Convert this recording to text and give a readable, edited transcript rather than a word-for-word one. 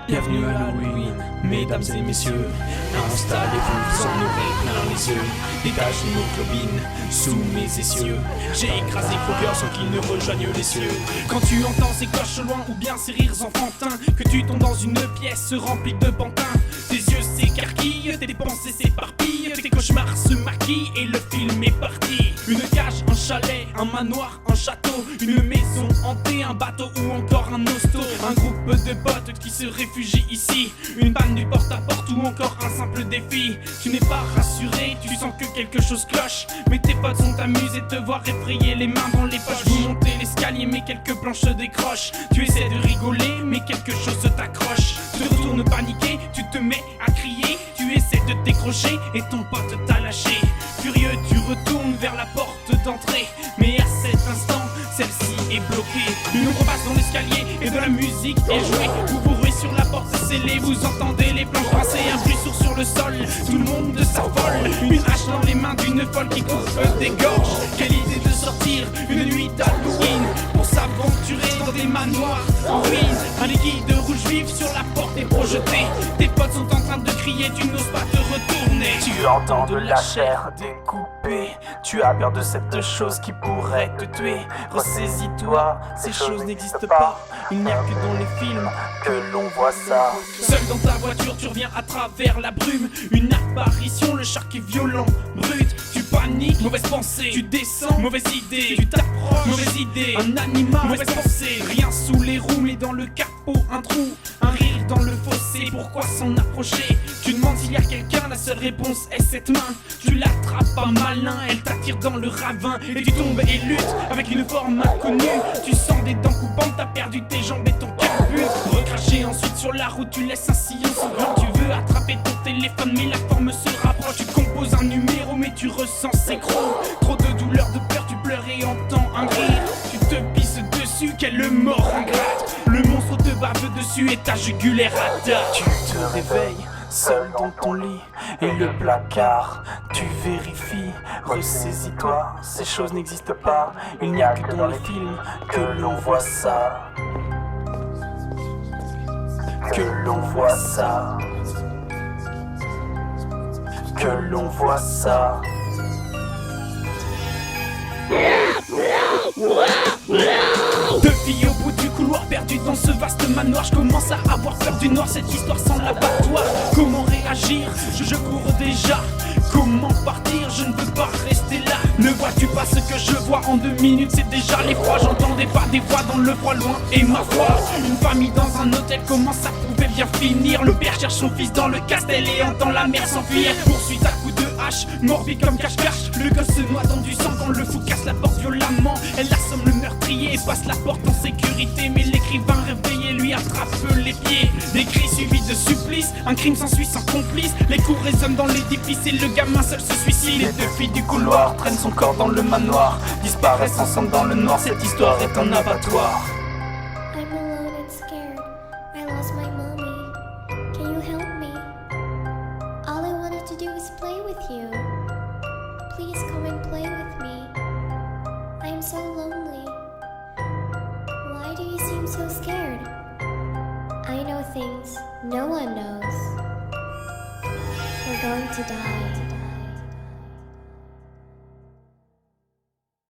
Bienvenue à Halloween, mesdames et messieurs. Installez-vous, vous en aurez plein les yeux. Des taches d'hémoglobine sous mes essieux. J'ai écrasé vos cœurs sans qu'ils ne rejoignent les cieux. Quand tu entends ces cloches loin ou bien ces rires enfantins, que tu tombes dans une pièce remplie de pantins, tes yeux s'écarquillent, tes pensées s'éparpillent, tes cauchemars se maquillent et le film est parti. Une cage, un chalet, un manoir, un château, une maison hantée, un bateau ou encore un hosto. Un groupe de potes qui se réfugient ici, une panne du porte-à-porte ou encore un simple défi. Tu n'es pas rassuré, tu sens que quelque chose cloche, mais tes potes sont amusés de te voir effrayer les mains dans les poches. Vous montez l'escalier mais quelques planches décrochent. Tu essaies de rigoler mais quelque chose t'accroche. Tu te retournes paniqué, tu te mets à crier, tu essaies de décrocher et ton pote t'a lâché. Furieux, tu retournes vers la porte d'entrée, mais à cet instant, celle-ci est bloquée. Une ombre passe dans l'escalier et de la musique est jouée. Vous vous ruez sur la porte scellée, vous entendez les planches grincer, un bruit sourd sur le sol, tout le monde s'affole. Une hache dans les mains d'une folle qui coupe des gorges. Quelle idée de sortir une nuit d'Halloween pour s'aventurer dans des manoirs en ruine. Un liquide rouge vif sur la porte est projeté. Tes potes sont en train de crier, tu n'oses pas te retourner. Tu entends de la chair découpée. Tu as peur de cette chose qui pourrait te tuer. Ressaisis-toi, Ces choses n'existent pas, il n'y a que dans les films que l'on voit ça. Seul dans ta voiture, tu reviens à travers la brume. Une apparition, le shark est violent, brut. Tu paniques, mauvaise pensée. Tu descends, mauvaise idée. Tu t'approches, mauvaise idée. Un animal, mauvaise pensée. Rien sous les roues, mais dans le capot, un trou. Un rire dans le fossé, pourquoi s'en approcher? Tu demandes s'il y a quelqu'un, la seule réponse est cette main. Tu l'attrapes pas malin, elle t'attire dans le ravin. Et tu tombes et luttes avec une forme inconnue. Tu sens des dents coupantes, t'as perdu tes jambes et ton carbure. Recraché ensuite sur la route, tu laisses un sillon sanglant. Tu veux attraper ton téléphone, mais la forme se rapproche. Tu composes un numéro, mais tu ressens ses crocs. Trop de douleur, de peur, tu pleures et entends un rire. Tu te pisses dessus, quelle mort ingrate. Le monstre te bave dessus et ta jugulaire attaque. Tu te réveilles seul dans ton lit et le placard, tu vérifies. Ressaisis-toi, ces choses n'existent pas. Il n'y a que dans les films que l'on voit ça. Que l'on voit ça. Que l'on voit ça. Deux filles au bout du couloir, perdues dans ce vaste manoir. Je commence à avoir peur du noir, cette histoire sans l'abattoir. Comment réagir? Je cours déjà. Comment partir? Je ne veux pas rester là. Ne vois-tu pas ce que je vois? En 2 minutes c'est déjà l'effroi. J'entendais pas des voix dans le froid loin et ma voix. Une famille dans un hôtel, comment ça pouvait bien finir? Le père cherche son fils dans le castel et entend la mère s'enfuir. Poursuite à coups de hache, morbide comme cache-cache. Le gosse se noie dans du sang quand le fou casse la porte violemment. Elle assomme le meurtrier et passe la porte en sécurité. Mais l'écrivain réveillé lui attrape les pieds. Des cris suivis de supplices, un crime s'ensuit sans complice. Les coups résonnent dans l'édifice et le gamin seul se suicide. Les 2 filles du couloir traînent son corps dans le manoir, disparaissent ensemble dans le noir, cette histoire est un abattoir. I'm alone and scared. I lost my mommy. Can you help me? All I wanted to do is play with you. Please come and play with me. I am so lonely. Why do you seem so scared? I know things no one knows. We're going to die.